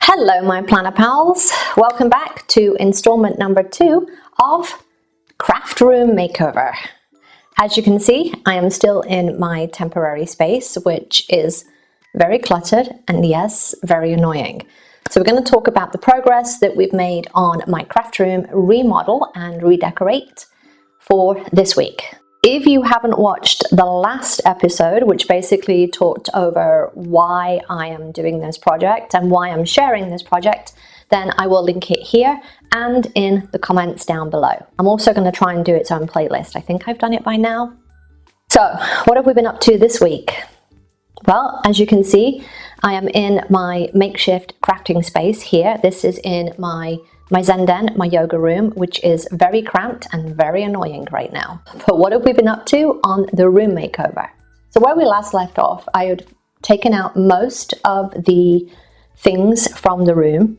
Hello my planner pals, welcome back to installment number 2 of Craft Room Makeover. As you can see, I am still in my temporary space, which is very cluttered and yes, very annoying. So we're going to talk about the progress that we've made on my craft room remodel and redecorate for this week. If you haven't watched the last episode, which basically talked over why I am doing this project and why I'm sharing this project, then I will link it here and in the comments down below. I'm also going to try and do its own playlist. I think I've done it by now. So, what have we been up to this week? Well, as you can see, I am in my makeshift crafting space here. This is in my Zen den, my yoga room, which is very cramped and very annoying right now. But what have we been up to on the room makeover? So where we last left off, I had taken out most of the things from the room,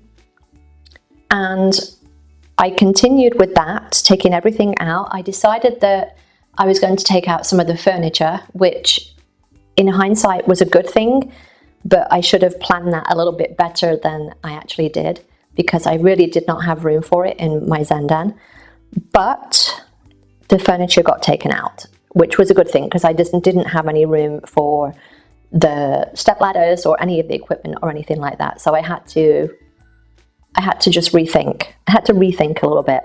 and I continued with that, taking everything out. I decided that I was going to take out some of the furniture, which in hindsight was a good thing, but I should have planned that a little bit better than I actually did, because I really did not have room for it in my Zen den. But the furniture got taken out, which was a good thing because I just didn't have any room for the step ladders or any of the equipment or anything like that. So I had to just rethink. I had to rethink a little bit.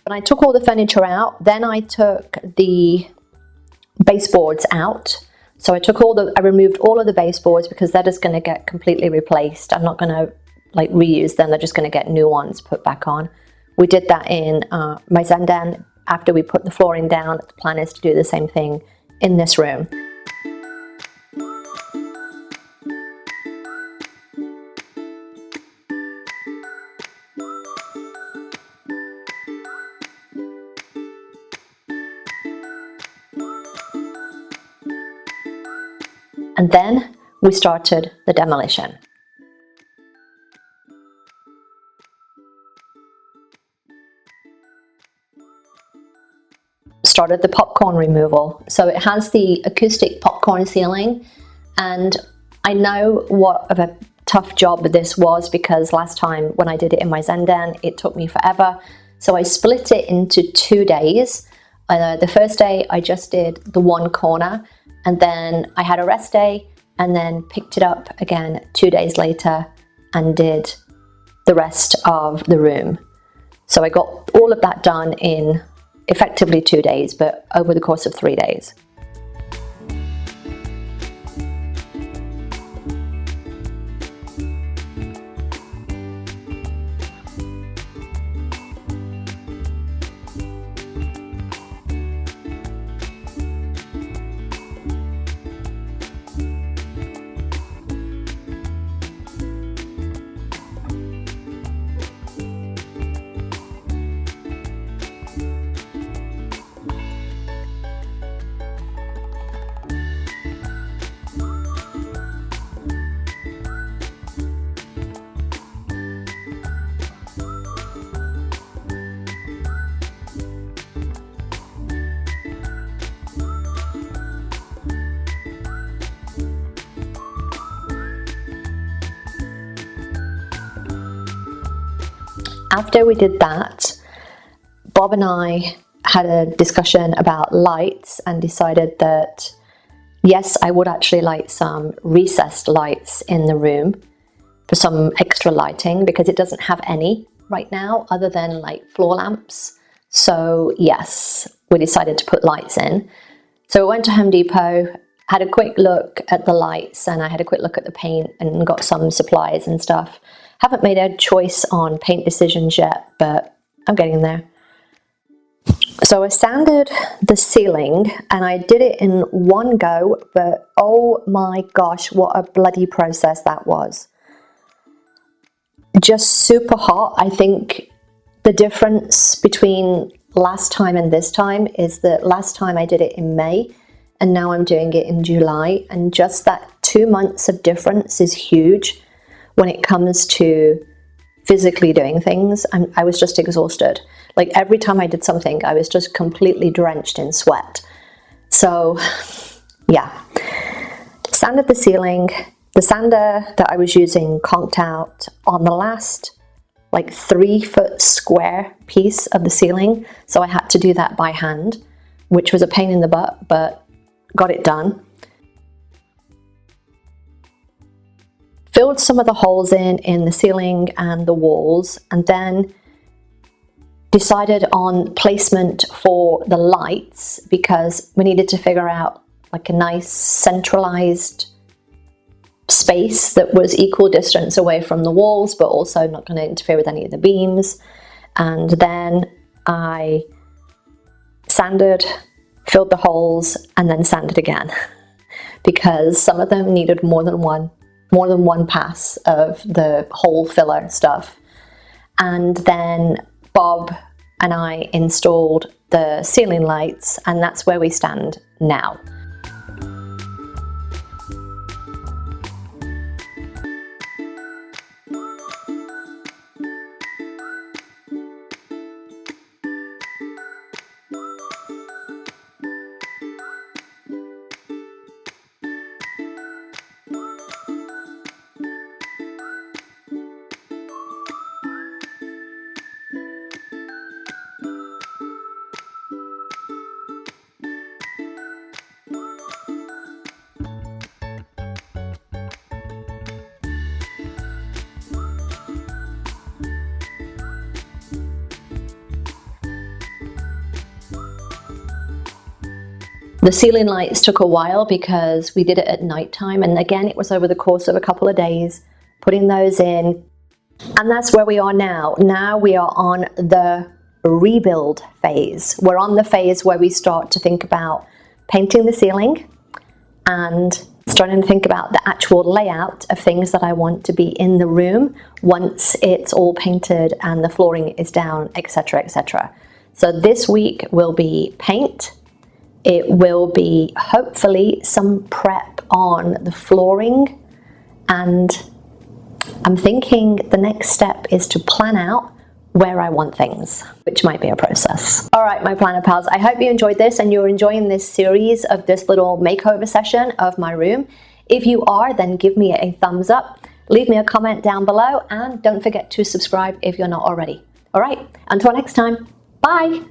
When I took all the furniture out, then I took the baseboards out. So I removed all of the baseboards because that is going to get completely replaced. I'm not going to reuse them, they're just going to get new ones put back on. We did that in my Zen den. After we put the flooring down, the plan is to do the same thing in this room. And then we started the demolition. Started the popcorn removal. So it has the acoustic popcorn ceiling, and I know what of a tough job this was because last time when I did it in my Zen den, it took me forever. So I split it into 2 days. The first day I just did the one corner, and then I had a rest day, and then picked it up again 2 days later and did the rest of the room. So I got all of that done in effectively 2 days, but over the course of 3 days. After we did that, Bob and I had a discussion about lights and decided that yes, I would actually light some recessed lights in the room for some extra lighting because it doesn't have any right now other than floor lamps. So yes, we decided to put lights in. So we went to Home Depot, had a quick look at the lights, and I had a quick look at the paint and got some supplies and stuff. Haven't made a choice on paint decisions yet, but I'm getting there. So I sanded the ceiling and I did it in one go, but oh my gosh, what a bloody process that was. Just super hot. I think the difference between last time and this time is that last time I did it in May and now I'm doing it in July, and just that 2 months of difference is huge when it comes to physically doing things. I was just exhausted. Every time I did something, I was just completely drenched in sweat. So yeah, sanded the ceiling, The sander that I was using conked out on the last like 3-foot square piece of the ceiling, so I had to do that by hand, which was a pain in the butt, but got it done. Filled some of the holes in the ceiling and the walls, and then decided on placement for the lights because we needed to figure out like a nice centralized space that was equal distance away from the walls but also not going to interfere with any of the beams. And then I sanded, filled the holes, and then sanded again because some of them needed more than one pass of the hole filler stuff. And then Bob and I installed the ceiling lights, and that's where we stand now. The ceiling lights took a while because we did it at nighttime, and again it was over the course of a couple of days putting those in, and that's where we are now. Now we are on the rebuild phase. We're on the phase where we start to think about painting the ceiling and starting to think about the actual layout of things that I want to be in the room once it's all painted and the flooring is down, etc., etc. So this week will be paint. It will be hopefully some prep on the flooring, and I'm thinking the next step is to plan out where I want things, which might be a process. All right, my planner pals, I hope you enjoyed this and you're enjoying this series of this little makeover session of my room. If you are, then give me a thumbs up, leave me a comment down below, and don't forget to subscribe if you're not already. All right, until next time, bye.